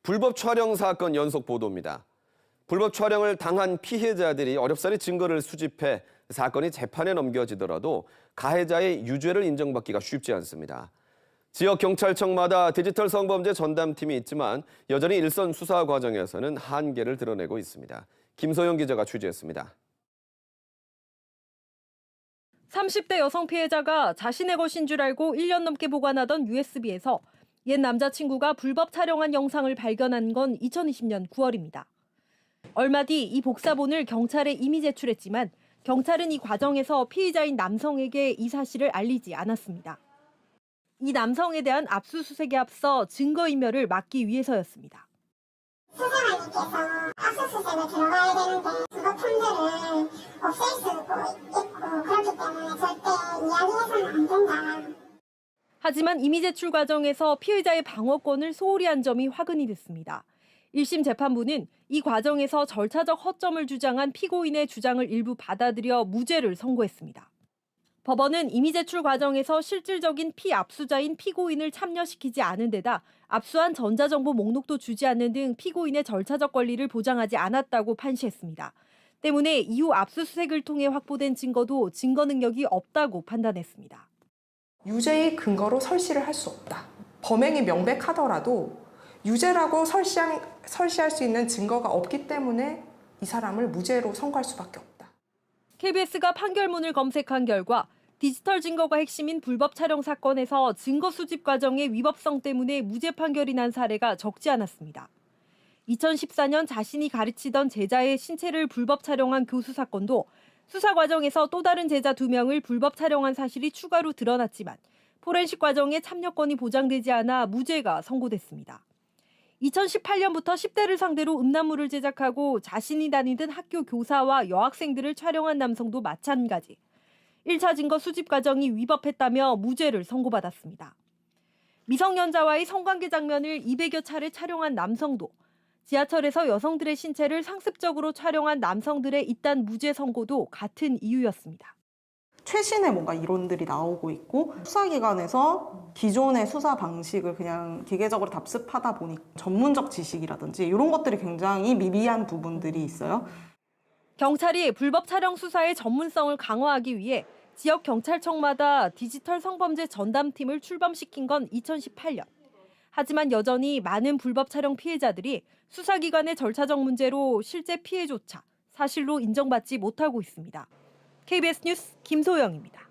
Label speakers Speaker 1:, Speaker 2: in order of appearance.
Speaker 1: 불법 촬영 사건 연속 보도입니다. 불법 촬영을 당한 피해자들이 어렵사리 증거를 수집해 사건이 재판에 넘겨지더라도 가해자의 유죄를 인정받기가 쉽지 않습니다. 지역 경찰청마다 디지털 성범죄 전담팀이 있지만 여전히 일선 수사 과정에서는 한계를 드러내고 있습니다. 김소영 기자가 취재했습니다.
Speaker 2: 30대 여성 피해자가 자신의 것인 줄 알고 1년 넘게 보관하던 USB에서 옛 남자친구가 불법 촬영한 영상을 발견한 건 2020년 9월입니다. 얼마 뒤 이 복사본을 경찰에 이미 제출했지만 경찰은 이 과정에서 피의자인 남성에게 이 사실을 알리지 않았습니다. 이 남성에 대한 압수수색에 앞서 증거인멸을 막기 위해서였습니다.
Speaker 3: 수사관님께서 압수수색을 들어가야 되는데 그거 품들을 없앨 수 있고 그렇기 때문에 절대 이야기해서는 안 된다.
Speaker 2: 하지만 이미 제출 과정에서 피의자의 방어권을 소홀히 한 점이 화근이 됐습니다. 1심 재판부는 이 과정에서 절차적 허점을 주장한 피고인의 주장을 일부 받아들여 무죄를 선고했습니다. 법원은 이미 제출 과정에서 실질적인 피압수자인 피고인을 참여시키지 않은 데다 압수한 전자정보 목록도 주지 않는 등 피고인의 절차적 권리를 보장하지 않았다고 판시했습니다. 때문에 이후 압수수색을 통해 확보된 증거도 증거 능력이 없다고 판단했습니다.
Speaker 4: 유죄의 근거로 설시를 할 수 없다. 범행이 명백하더라도 유죄라고 설시할 수 있는 증거가 없기 때문에 이 사람을 무죄로 선고할 수밖에 없다.
Speaker 2: KBS가 판결문을 검색한 결과 디지털 증거가 핵심인 불법 촬영 사건에서 증거 수집 과정의 위법성 때문에 무죄 판결이 난 사례가 적지 않았습니다. 2014년 자신이 가르치던 제자의 신체를 불법 촬영한 교수 사건도 수사 과정에서 또 다른 제자 2명을 불법 촬영한 사실이 추가로 드러났지만 포렌식 과정에 참여권이 보장되지 않아 무죄가 선고됐습니다. 2018년부터 10대를 상대로 음란물을 제작하고 자신이 다니던 학교 교사와 여학생들을 촬영한 남성도 마찬가지. 1차 증거 수집 과정이 위법했다며 무죄를 선고받았습니다. 미성년자와의 성관계 장면을 200여 차례 촬영한 남성도 지하철에서 여성들의 신체를 상습적으로 촬영한 남성들의 잇단 무죄 선고도 같은 이유였습니다.
Speaker 5: 최신의 뭔가 이론들이 나오고 있고 수사기관에서 기존의 수사 방식을 그냥 기계적으로 답습하다 보니 전문적 지식이라든지 이런 것들이 굉장히 미비한 부분들이 있어요.
Speaker 2: 경찰이 불법 촬영 수사의 전문성을 강화하기 위해 지역 경찰청마다 디지털 성범죄 전담팀을 출범시킨 건 2018년. 하지만 여전히 많은 불법 촬영 피해자들이 수사기관의 절차적 문제로 실제 피해조차 사실로 인정받지 못하고 있습니다. KBS 뉴스 김소영입니다.